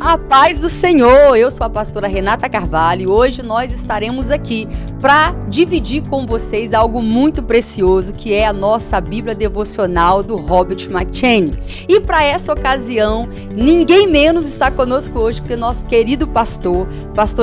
A paz do Senhor, eu sou a pastora Renata Carvalho e hoje nós estaremos aqui para dividir com vocês algo muito precioso que é a nossa Bíblia devocional do Robert McCheyne. E para essa ocasião, ninguém menos está conosco hoje que o nosso querido pastor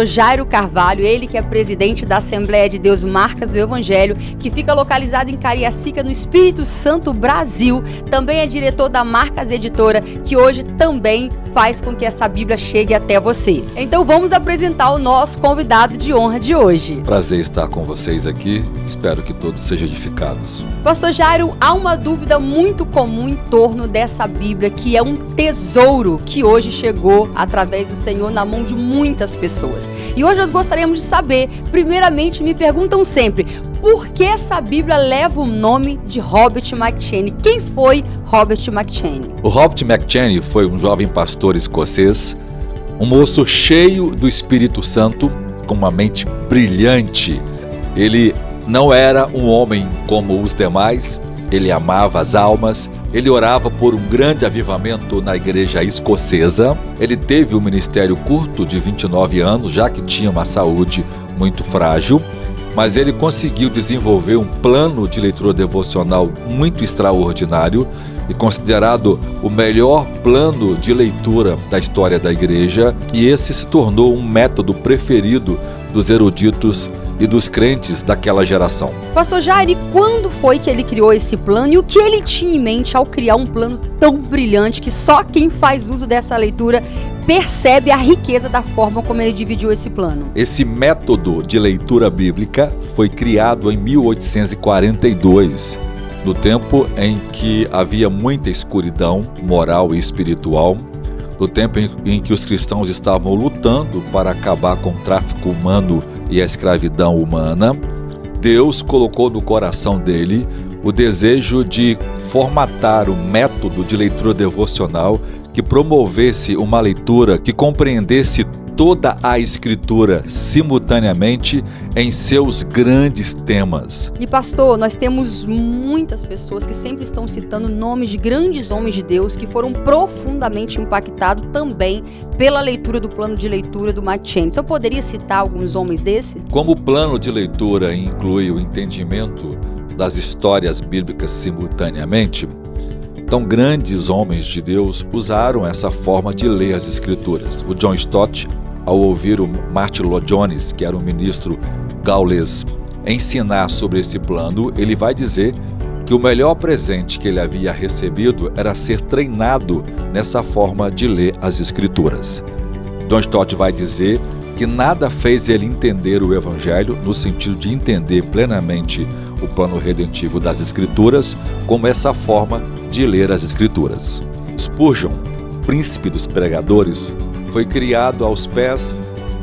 Jairo Carvalho, ele que é presidente da Assembleia de Deus Marcas do Evangelho, que fica localizado em Cariacica, no Espírito Santo, Brasil. Também é diretor da Marcas Editora, que hoje também faz com que essa Bíblia chegue até você. Então vamos apresentar o nosso convidado de honra de hoje. Prazer estar com vocês aqui, espero que todos sejam edificados. Pastor Jairo, há uma dúvida muito comum em torno dessa Bíblia, que é um tesouro que hoje chegou através do Senhor na mão de muitas pessoas. E hoje nós gostaríamos de saber, primeiramente me perguntam sempre, por que essa Bíblia leva o nome de Robert McCheyne? Quem foi Robert McCheyne? O Robert McCheyne foi um jovem pastor escocês, um moço cheio do Espírito Santo, com uma mente brilhante. Ele não era um homem como os demais, ele amava as almas, ele orava por um grande avivamento na igreja escocesa. Ele teve um ministério curto de 29 anos, já que tinha uma saúde muito frágil, mas ele conseguiu desenvolver um plano de leitura devocional muito extraordinário e considerado o melhor plano de leitura da história da igreja, e esse se tornou um método preferido dos eruditos e dos crentes daquela geração. Pastor Jairo, e quando foi que ele criou esse plano e o que ele tinha em mente ao criar um plano tão brilhante que só quem faz uso dessa leitura percebe a riqueza da forma como ele dividiu esse plano? Esse método de leitura bíblica foi criado em 1842, no tempo em que havia muita escuridão moral e espiritual, no tempo em que os cristãos estavam lutando para acabar com o tráfico humano e a escravidão humana. Deus colocou no coração dele o desejo de formatar um método de leitura devocional que promovesse uma leitura que compreendesse toda a Escritura simultaneamente em seus grandes temas. E pastor, nós temos muitas pessoas que sempre estão citando nomes de grandes homens de Deus que foram profundamente impactados também pela leitura do plano de leitura do McCheyne. Você poderia citar alguns homens desse? Como o plano de leitura inclui o entendimento das histórias bíblicas simultaneamente, então grandes homens de Deus usaram essa forma de ler as Escrituras. O John Stott, ao ouvir o Martyn Lloyd-Jones, que era um ministro gaulês, ensinar sobre esse plano, ele vai dizer que o melhor presente que ele havia recebido era ser treinado nessa forma de ler as Escrituras. John Stott vai dizer que nada fez ele entender o Evangelho, no sentido de entender plenamente o plano redentivo das Escrituras, como essa forma de ler as Escrituras. Spurgeon, príncipe dos pregadores, foi criado aos pés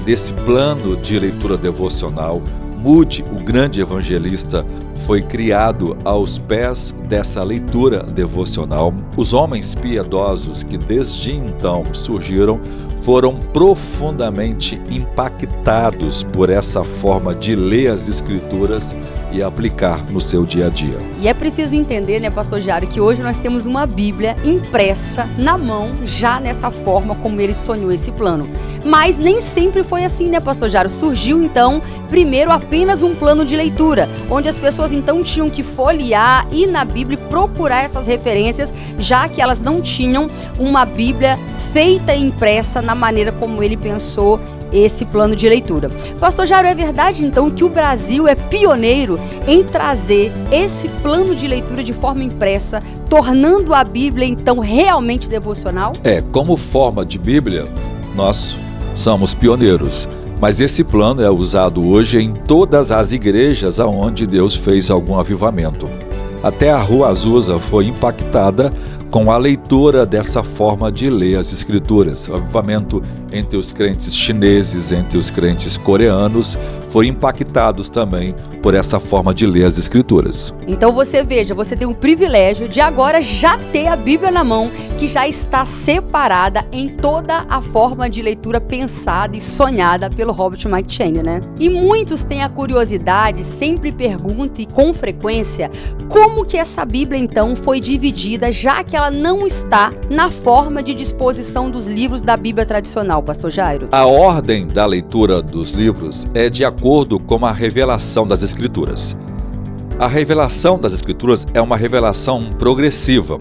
desse plano de leitura devocional. Moody, o grande evangelista, foi criado aos pés dessa leitura devocional. Os homens piedosos que desde então surgiram foram profundamente impactados por essa forma de ler as Escrituras e aplicar no seu dia a dia. E é preciso entender, né, pastor Jairo, que hoje nós temos uma Bíblia impressa na mão, já nessa forma como ele sonhou esse plano. Mas nem sempre foi assim, né, pastor Jairo? Surgiu, então, primeiro apenas um plano de leitura, onde as pessoas, então, tinham que folhear, ir na Bíblia e procurar essas referências, já que elas não tinham uma Bíblia feita e impressa na maneira como ele pensou esse plano de leitura. Pastor Jairo, é verdade então que o Brasil é pioneiro em trazer esse plano de leitura de forma impressa, tornando a Bíblia então realmente devocional? Como forma de Bíblia, nós somos pioneiros, mas esse plano é usado hoje em todas as igrejas aonde Deus fez algum avivamento. Até a Rua Azusa foi impactada com a leitura dessa forma de ler as Escrituras. O avivamento entre os crentes chineses, entre os crentes coreanos, foi impactados também por essa forma de ler as Escrituras. Então você veja, você tem o privilégio de agora já ter a Bíblia na mão, que já está separada em toda a forma de leitura pensada e sonhada pelo Robert McCheyne, né? E muitos têm a curiosidade, sempre perguntam e com frequência, como que essa Bíblia então foi dividida, já que ela ela não está na forma de disposição dos livros da Bíblia tradicional, pastor Jairo? A ordem da leitura dos livros é de acordo com a revelação das Escrituras. A revelação das Escrituras é uma revelação progressiva.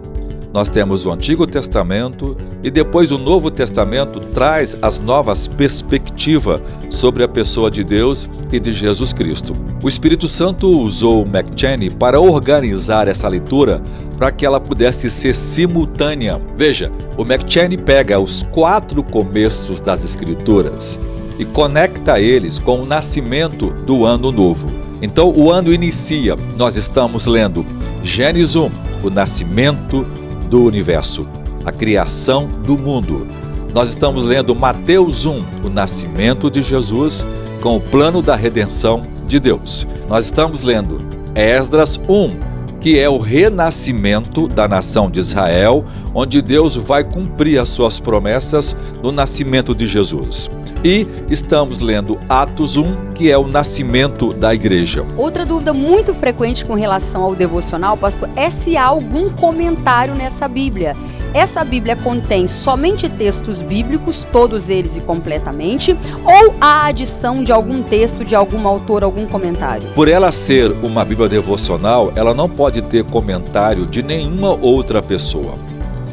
Nós temos o Antigo Testamento e depois o Novo Testamento traz as novas perspectivas sobre a pessoa de Deus e de Jesus Cristo. O Espírito Santo usou o McCheyne para organizar essa leitura para que ela pudesse ser simultânea. Veja, o McCheyne pega os 4 começos das Escrituras e conecta eles com o nascimento do Ano Novo. Então o ano inicia, nós estamos lendo Gênesis 1, o nascimento do universo, a criação do mundo. Nós estamos lendo Mateus 1, o nascimento de Jesus com o plano da redenção de Deus. Nós estamos lendo Esdras 1, que é o renascimento da nação de Israel, onde Deus vai cumprir as suas promessas no nascimento de Jesus. E estamos lendo Atos 1, que é o nascimento da igreja. Outra dúvida muito frequente com relação ao devocional, pastor, é se há algum comentário nessa Bíblia. Essa Bíblia contém somente textos bíblicos, todos eles e completamente, ou há adição de algum texto, de algum autor, algum comentário? Por ela ser uma Bíblia devocional, ela não pode ter comentário de nenhuma outra pessoa.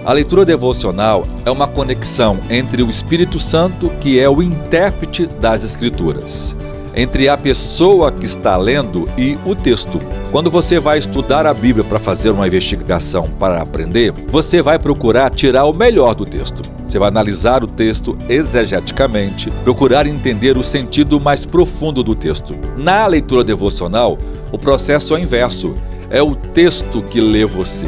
A leitura devocional é uma conexão entre o Espírito Santo, que é o intérprete das Escrituras, entre a pessoa que está lendo e o texto. Quando você vai estudar a Bíblia para fazer uma investigação, para aprender, você vai procurar tirar o melhor do texto. Você vai analisar o texto exegeticamente, procurar entender o sentido mais profundo do texto. Na leitura devocional, o processo é o inverso. É o texto que lê você.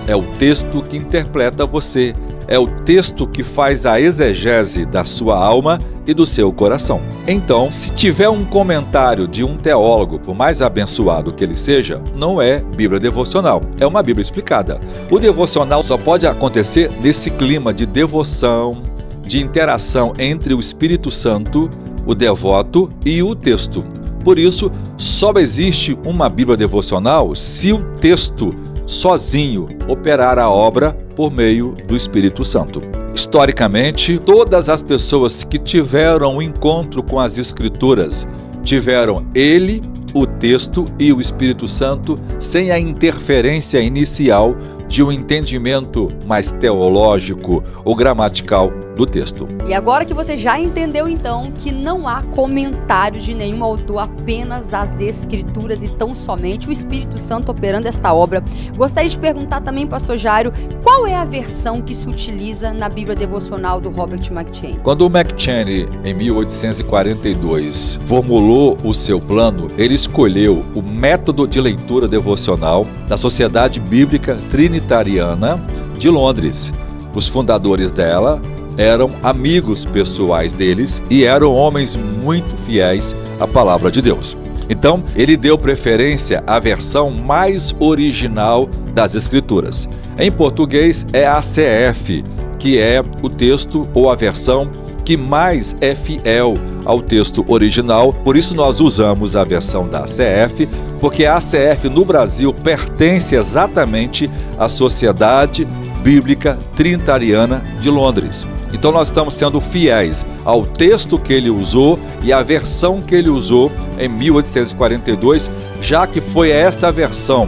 É o texto que interpreta você. É o texto que faz a exegese da sua alma e do seu coração. Então, se tiver um comentário de um teólogo, por mais abençoado que ele seja, não é Bíblia devocional, é uma Bíblia explicada. O devocional só pode acontecer nesse clima de devoção, de interação entre o Espírito Santo, o devoto e o texto. Por isso, só existe uma Bíblia devocional se o texto sozinho operar a obra por meio do Espírito Santo. Historicamente, todas as pessoas que tiveram um encontro com as Escrituras tiveram ele, o texto e o Espírito Santo sem a interferência inicial de um entendimento mais teológico ou gramatical do texto. E agora que você já entendeu, então, que não há comentário de nenhum autor, apenas as Escrituras e tão somente o Espírito Santo operando esta obra, gostaria de perguntar também, pastor Jairo, qual é a versão que se utiliza na Bíblia devocional do Robert McCheyne? Quando o McCheyne, em 1842, formulou o seu plano, ele escolheu o método de leitura devocional da Sociedade Bíblica Trinitariana de Londres. Os fundadores dela eram amigos pessoais deles e eram homens muito fiéis à palavra de Deus. Então, ele deu preferência à versão mais original das Escrituras. Em português é a ACF, que é o texto ou a versão que mais é fiel ao texto original. Por isso nós usamos a versão da ACF, porque a ACF no Brasil pertence exatamente à Sociedade Bíblica Trinitariana de Londres. Então nós estamos sendo fiéis ao texto que ele usou e à versão que ele usou em 1842, já que foi essa versão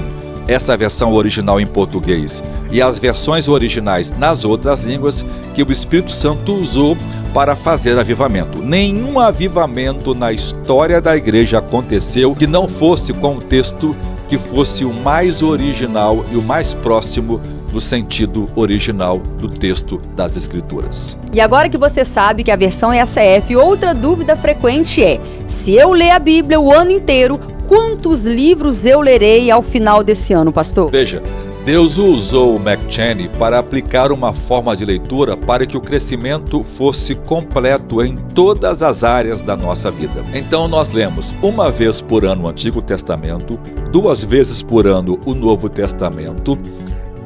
original em português e as versões originais nas outras línguas que o Espírito Santo usou para fazer avivamento. Nenhum avivamento na história da igreja aconteceu que não fosse com o texto que fosse o mais original e o mais próximo do sentido original do texto das Escrituras. E agora que você sabe que a versão é ACF, outra dúvida frequente é: se eu ler a Bíblia o ano inteiro, quantos livros eu lerei ao final desse ano, pastor? Veja, Deus usou o McCheyne para aplicar uma forma de leitura para que o crescimento fosse completo em todas as áreas da nossa vida. Então nós lemos uma vez por ano o Antigo Testamento, 2 vezes por ano o Novo Testamento,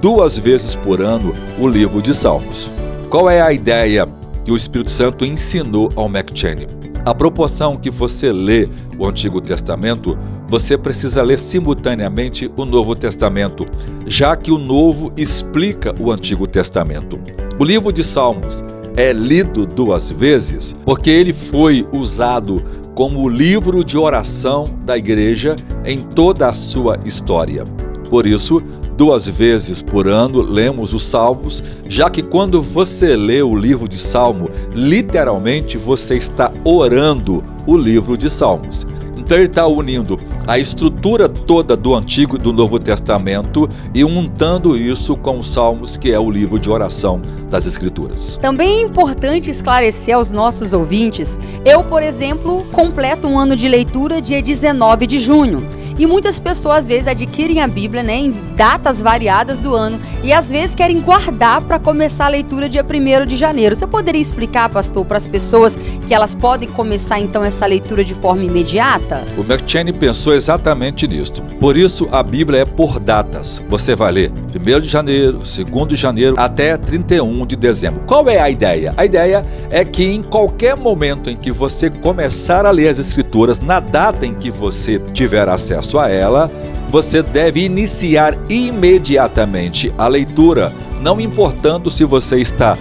2 vezes por ano o livro de Salmos. Qual é a ideia que o Espírito Santo ensinou ao McCheyne? A proporção que você lê o Antigo Testamento, você precisa ler simultaneamente o Novo Testamento, já que o Novo explica o Antigo Testamento. O livro de Salmos é lido 2 vezes porque ele foi usado como livro de oração da igreja em toda a sua história. Por isso, 2 vezes por ano lemos os Salmos, já que quando você lê o livro de Salmo, literalmente você está orando o livro de Salmos. Então ele está unindo a estrutura toda do Antigo e do Novo Testamento e juntando isso com os Salmos, que é o livro de oração das Escrituras. Também é importante esclarecer aos nossos ouvintes, eu, por exemplo, completo um ano de leitura dia 19 de junho. E muitas pessoas, às vezes, adquirem a Bíblia, em datas variadas do ano e, às vezes, querem guardar para começar a leitura dia 1º de janeiro. Você poderia explicar, pastor, para as pessoas que elas podem começar, então, essa leitura de forma imediata? O McCheyne pensou exatamente nisso. Por isso, a Bíblia é por datas. Você vai ler 1º de janeiro, 2º de janeiro, até 31 de dezembro. Qual é a ideia? A ideia é que em qualquer momento em que você começar a ler as Escrituras, na data em que você tiver acesso a ela, você deve iniciar imediatamente a leitura, não importando se você está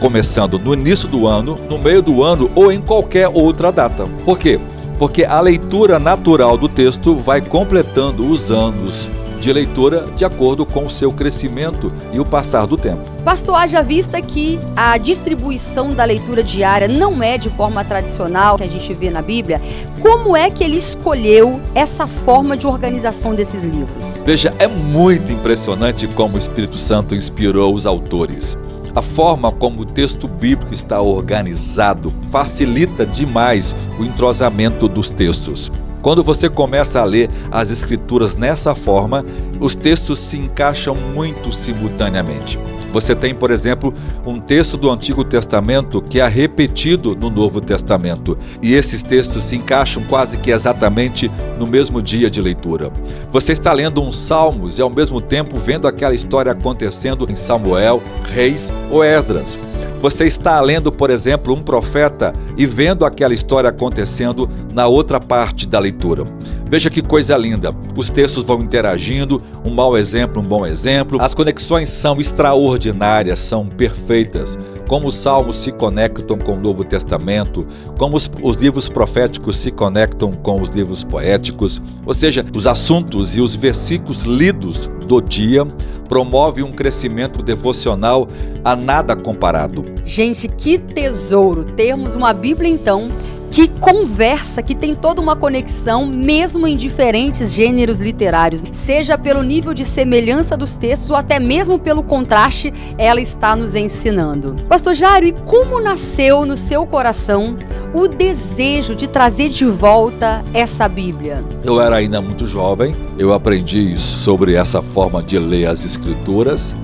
começando no início do ano, no meio do ano ou em qualquer outra data. Por quê? Porque a leitura natural do texto vai completando os anos de leitura de acordo com o seu crescimento e o passar do tempo. Pastor, haja vista que a distribuição da leitura diária não é de forma tradicional que a gente vê na Bíblia, como é que ele escolheu essa forma de organização desses livros? Veja, é muito impressionante como o Espírito Santo inspirou os autores. A forma como o texto bíblico está organizado facilita demais o entrosamento dos textos. Quando você começa a ler as Escrituras nessa forma, os textos se encaixam muito simultaneamente. Você tem, por exemplo, um texto do Antigo Testamento que é repetido no Novo Testamento. E esses textos se encaixam quase que exatamente no mesmo dia de leitura. Você está lendo uns Salmos e ao mesmo tempo vendo aquela história acontecendo em Samuel, Reis ou Esdras. Você está lendo, por exemplo, um profeta e vendo aquela história acontecendo na outra parte da leitura. Veja que coisa linda. Os textos vão interagindo, um mau exemplo, um bom exemplo. As conexões são extraordinárias, são perfeitas. Como os Salmos se conectam com o Novo Testamento, como os livros proféticos se conectam com os livros poéticos. Ou seja, os assuntos e os versículos lidos do dia promovem um crescimento devocional a nada comparado. Gente, que tesouro termos uma Bíblia, então, que conversa, que tem toda uma conexão, mesmo em diferentes gêneros literários. Seja pelo nível de semelhança dos textos ou até mesmo pelo contraste, ela está nos ensinando. Pastor Jairo, e como nasceu no seu coração o desejo de trazer de volta essa Bíblia? Eu era ainda muito jovem, eu aprendi sobre essa forma de ler as Escrituras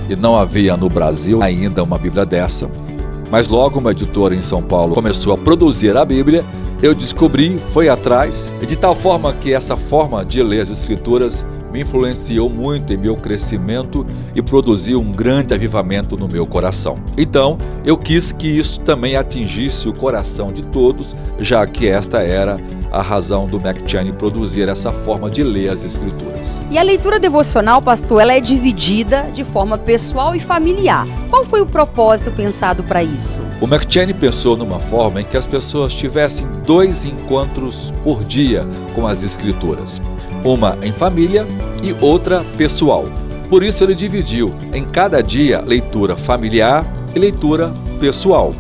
e não havia no Brasil ainda uma Bíblia dessa. Mas logo uma editora em São Paulo começou a produzir a Bíblia, eu descobri, fui atrás, de tal forma que essa forma de ler as Escrituras me influenciou muito em meu crescimento e produziu um grande avivamento no meu coração. Então, eu quis que isso também atingisse o coração de todos, já que esta era a razão do McCheyne produzir essa forma de ler as Escrituras. E a leitura devocional, pastor, ela é dividida de forma pessoal e familiar. Qual foi o propósito pensado para isso? O McCheyne pensou numa forma em que as pessoas tivessem 2 encontros por dia com as Escrituras. Uma em família e outra pessoal. Por isso ele dividiu em cada dia leitura familiar e leitura pessoal.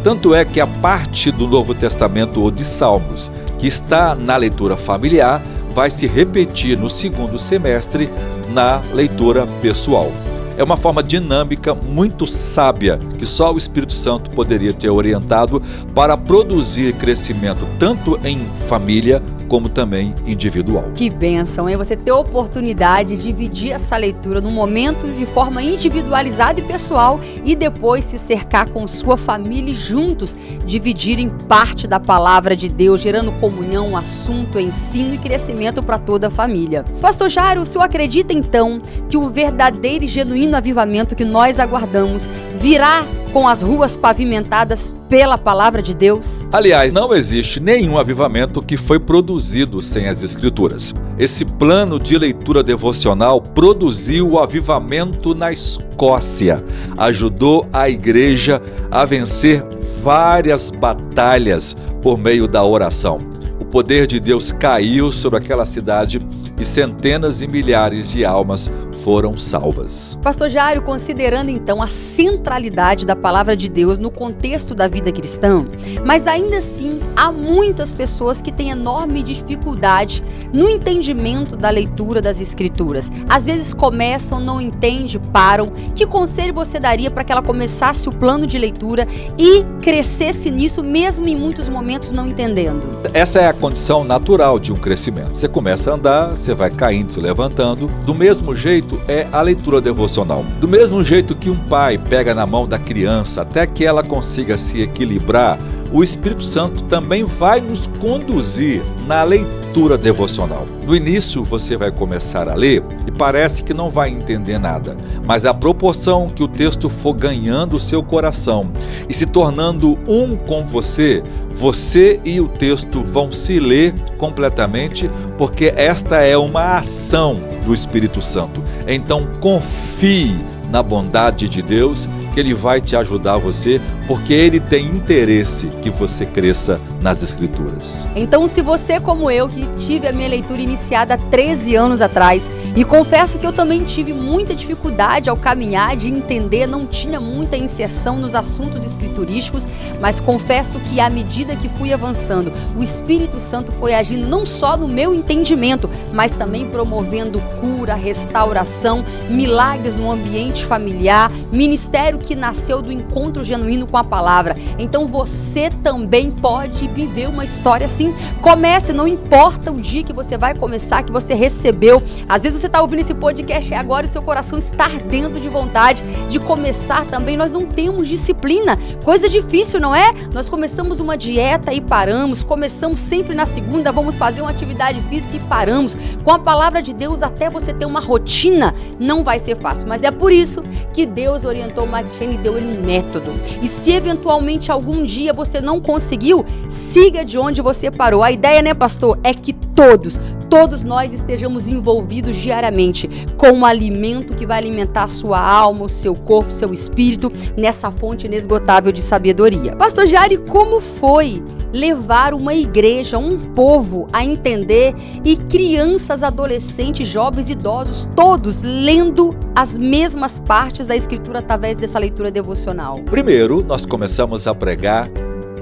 Tanto é que a parte do Novo Testamento ou de Salmos que está na leitura familiar vai se repetir no segundo semestre na leitura pessoal. É uma forma dinâmica, muito sábia, que só o Espírito Santo poderia ter orientado para produzir crescimento tanto em família como também individual. Que bênção, hein? Você ter a oportunidade de dividir essa leitura num momento de forma individualizada e pessoal e depois se cercar com sua família e juntos dividirem parte da palavra de Deus, gerando comunhão, assunto, ensino e crescimento para toda a família. Pastor Jairo, o senhor acredita então que o verdadeiro e genuíno avivamento que nós aguardamos virá com as ruas pavimentadas pela palavra de Deus? Aliás, não existe nenhum avivamento que foi produzido sem as Escrituras. Esse plano de leitura devocional produziu o avivamento na Escócia, ajudou a igreja a vencer várias batalhas por meio da oração. O poder de Deus caiu sobre aquela cidade e centenas e milhares de almas foram salvas. Pastor Jário, considerando então a centralidade da palavra de Deus no contexto da vida cristã, mas ainda assim há muitas pessoas que têm enorme dificuldade no entendimento da leitura das Escrituras. Às vezes começam, não entendem, param. Que conselho você daria para que ela começasse o plano de leitura e crescesse nisso, mesmo em muitos momentos não entendendo? Essa é a condição natural de um crescimento. Você começa a andar, você vai caindo, se levantando. Do mesmo jeito é a leitura devocional. Do mesmo jeito que um pai pega na mão da criança até que ela consiga se equilibrar, o Espírito Santo também vai nos conduzir na leitura devocional. No início você vai começar a ler e parece que não vai entender nada, mas à proporção que o texto for ganhando o seu coração e se tornando um com você, você e o texto vão se ler completamente, porque esta é uma ação do Espírito Santo. Então confie na bondade de Deus, que Ele vai te ajudar você, porque Ele tem interesse que você cresça nas Escrituras. Então, se você, como eu, que tive a minha leitura iniciada há 13 anos atrás, e confesso que eu também tive muita dificuldade ao caminhar, de entender, não tinha muita inserção nos assuntos escriturísticos, mas confesso que à medida que fui avançando, o Espírito Santo foi agindo não só no meu entendimento, mas também promovendo cura, restauração, milagres no ambiente familiar, ministério que nasceu do encontro genuíno com a palavra. Então você também pode viver uma história assim. Comece, não importa o dia que você vai começar, que você recebeu. Às vezes você está ouvindo esse podcast agora e seu coração está ardendo de vontade de começar também. Nós não temos disciplina, coisa difícil, não é? Nós começamos uma dieta e paramos, começamos sempre na segunda, vamos fazer uma atividade física e paramos. Com a palavra de Deus, até você ter uma rotina, não vai ser fácil, mas é por isso que Deus orientou Matiene e deu ele um método. E se eventualmente algum dia você não conseguiu, siga de onde você parou. A ideia, né, pastor, é que todos nós estejamos envolvidos diariamente com um alimento que vai alimentar a sua alma, o seu corpo, o seu espírito, nessa fonte inesgotável de sabedoria. Pastor Jário, como foi levar uma igreja, um povo a entender, e crianças, adolescentes, jovens, idosos, todos lendo as mesmas partes da Escritura através dessa leitura devocional? Primeiro, nós começamos a pregar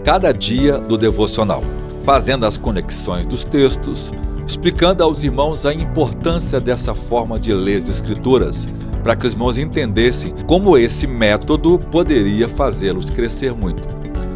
cada dia do devocional, fazendo as conexões dos textos, explicando aos irmãos a importância dessa forma de ler as Escrituras, para que os irmãos entendessem como esse método poderia fazê-los crescer muito.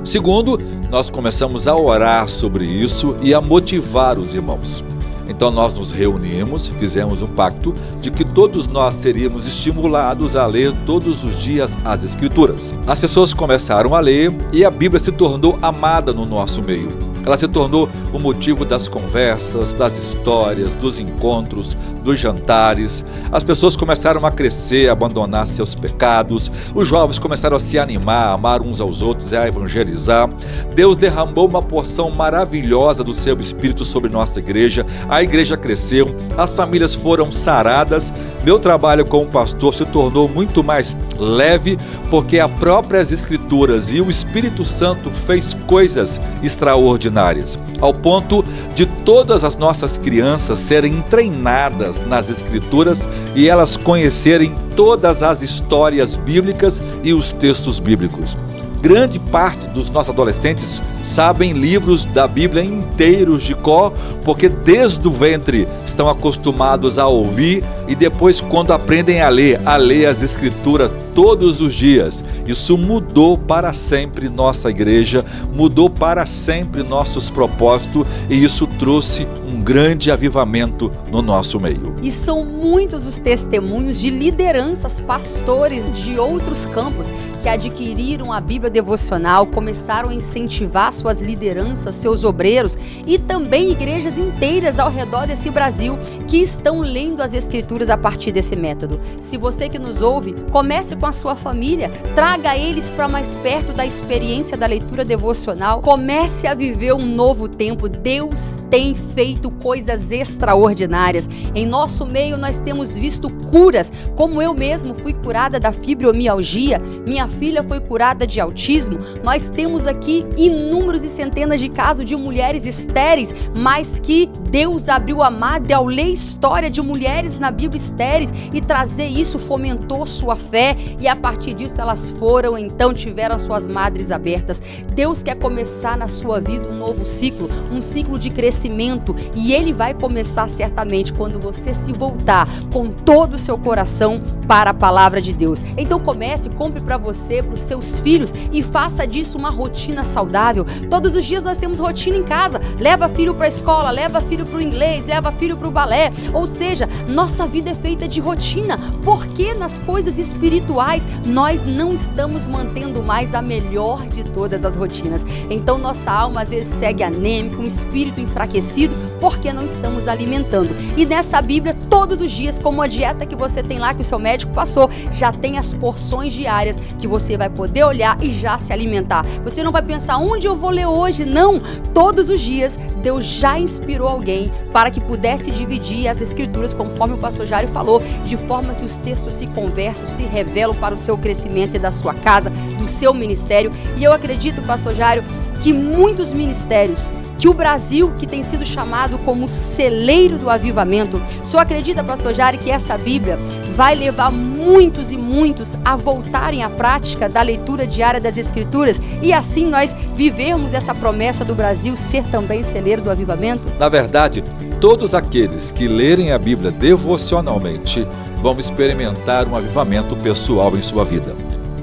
Segundo, nós começamos a orar sobre isso e a motivar os irmãos. Então nós nos reunimos, fizemos um pacto de que todos nós seríamos estimulados a ler todos os dias as Escrituras. As pessoas começaram a ler e a Bíblia se tornou amada no nosso meio. Ela se tornou o motivo das conversas, das histórias, dos encontros, dos jantares. As pessoas começaram a crescer, a abandonar seus pecados. Os jovens começaram a se animar, a amar uns aos outros e a evangelizar. Deus derramou uma porção maravilhosa do seu Espírito sobre nossa igreja. A igreja cresceu, as famílias foram saradas. Meu trabalho como pastor se tornou muito mais leve, porque as próprias Escrituras e o Espírito Santo fez coisas extraordinárias, ao ponto de todas as nossas crianças serem treinadas nas Escrituras e elas conhecerem todas as histórias bíblicas e os textos bíblicos. Grande parte dos nossos adolescentes sabem livros da Bíblia inteiros de cor, porque desde o ventre estão acostumados a ouvir e depois, quando aprendem a ler as Escrituras todos os dias. Isso mudou para sempre nossa igreja, mudou para sempre nossos propósitos, e isso trouxe um grande avivamento no nosso meio. E são muitos os testemunhos de liderança lideranças, pastores de outros campos que adquiriram a Bíblia devocional, começaram a incentivar suas lideranças, seus obreiros e também igrejas inteiras ao redor desse Brasil que estão lendo as Escrituras a partir desse método. Se você que nos ouve, comece com a sua família, traga eles para mais perto da experiência da leitura devocional, comece a viver um novo tempo. Deus tem feito coisas extraordinárias. Em nosso meio nós temos visto curas, como eu mesmo fui curada da fibromialgia, minha filha foi curada de autismo. Nós temos aqui inúmeros e centenas de casos de mulheres estéreis, mas que Deus abriu a madre ao ler história de mulheres na Bíblia estéreis e trazer isso fomentou sua fé e a partir disso elas foram, então tiveram suas madres abertas. Deus quer começar na sua vida um novo ciclo, um ciclo de crescimento e ele vai começar certamente quando você se voltar com todo o seu coração para a palavra de Deus. Então comece, compre para você, para os seus filhos e faça disso uma rotina saudável. Todos os dias nós temos rotina em casa, leva filho para a escola, leva filho para o inglês, leva filho para o balé, ou seja, nossa vida é feita de rotina, porque nas coisas espirituais nós não estamos mantendo mais a melhor de todas as rotinas. Então nossa alma às vezes segue anêmica, um espírito enfraquecido, porque não estamos alimentando. E nessa Bíblia, todos os dias, como a dieta que você tem lá, que o seu médico passou, já tem as porções diárias que você vai poder olhar e já se alimentar. Você não vai pensar, onde eu vou ler hoje? Não! Todos os dias, Deus já inspirou alguém para que pudesse dividir as Escrituras, conforme o pastor Jário falou, de forma que os textos se conversam, se revelam para o seu crescimento e da sua casa, do seu ministério. E eu acredito, pastor Jário, que muitos ministérios, que o Brasil, que tem sido chamado como celeiro do avivamento, só acredita, pastor Jário, que essa Bíblia vai levar muitos e muitos a voltarem à prática da leitura diária das Escrituras e assim nós vivermos essa promessa do Brasil ser também celeiro do avivamento? Na verdade, todos aqueles que lerem a Bíblia devocionalmente vão experimentar um avivamento pessoal em sua vida.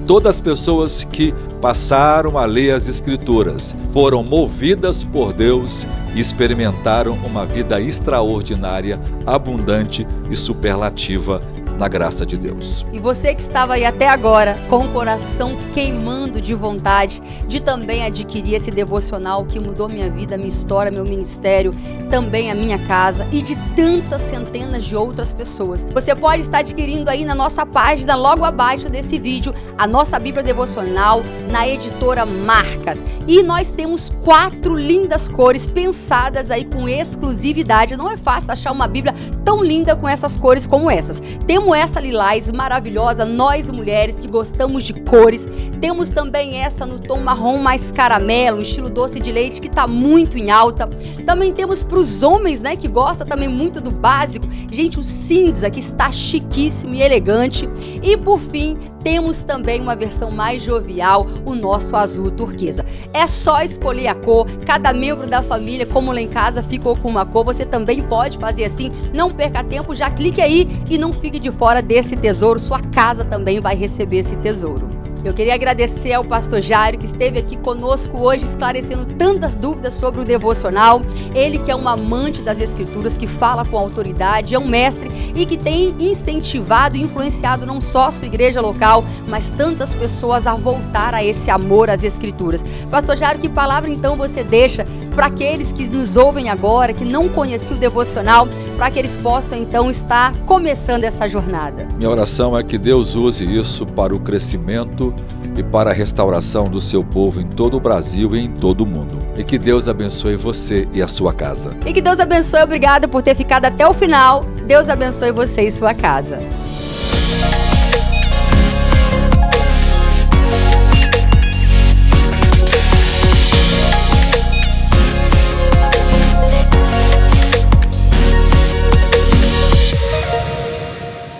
Todas as pessoas que passaram a ler as Escrituras foram movidas por Deus e experimentaram uma vida extraordinária, abundante e superlativa na graça de Deus. E você que estava aí até agora com o coração queimando de vontade de também adquirir esse devocional que mudou minha vida, minha história, meu ministério, também a minha casa e de tantas centenas de outras pessoas. Você pode estar adquirindo aí na nossa página, logo abaixo desse vídeo, a nossa Bíblia devocional na editora Marcas. E nós temos 4 lindas cores pensadas aí com exclusividade. Não é fácil achar uma Bíblia tão linda com essas cores como essas. Temos essa lilás maravilhosa, nós mulheres que gostamos de cores. Temos também essa no tom marrom mais caramelo, estilo doce de leite, que está muito em alta. Também temos para os homens, né, que gostam também muito do básico. Gente, o cinza, que está chiquíssimo e elegante. E por fim, temos também uma versão mais jovial, o nosso azul turquesa. É só escolher a cor, cada membro da família, como lá em casa ficou com uma cor, você também pode fazer assim, não perca tempo, já clique aí e não fique de fora desse tesouro, sua casa também vai receber esse tesouro. Eu queria agradecer ao pastor Jário, que esteve aqui conosco hoje, esclarecendo tantas dúvidas sobre o devocional. Ele que é um amante das Escrituras, que fala com autoridade, é um mestre e que tem incentivado e influenciado não só a sua igreja local, mas tantas pessoas a voltar a esse amor às Escrituras. Pastor Jário, que palavra então você deixa para aqueles que nos ouvem agora, que não conheciam o devocional, para que eles possam então estar começando essa jornada? Minha oração é que Deus use isso para o crescimento e para a restauração do seu povo em todo o Brasil e em todo o mundo. E que Deus abençoe você e a sua casa. E que Deus abençoe, obrigada por ter ficado até o final. Deus abençoe você e sua casa.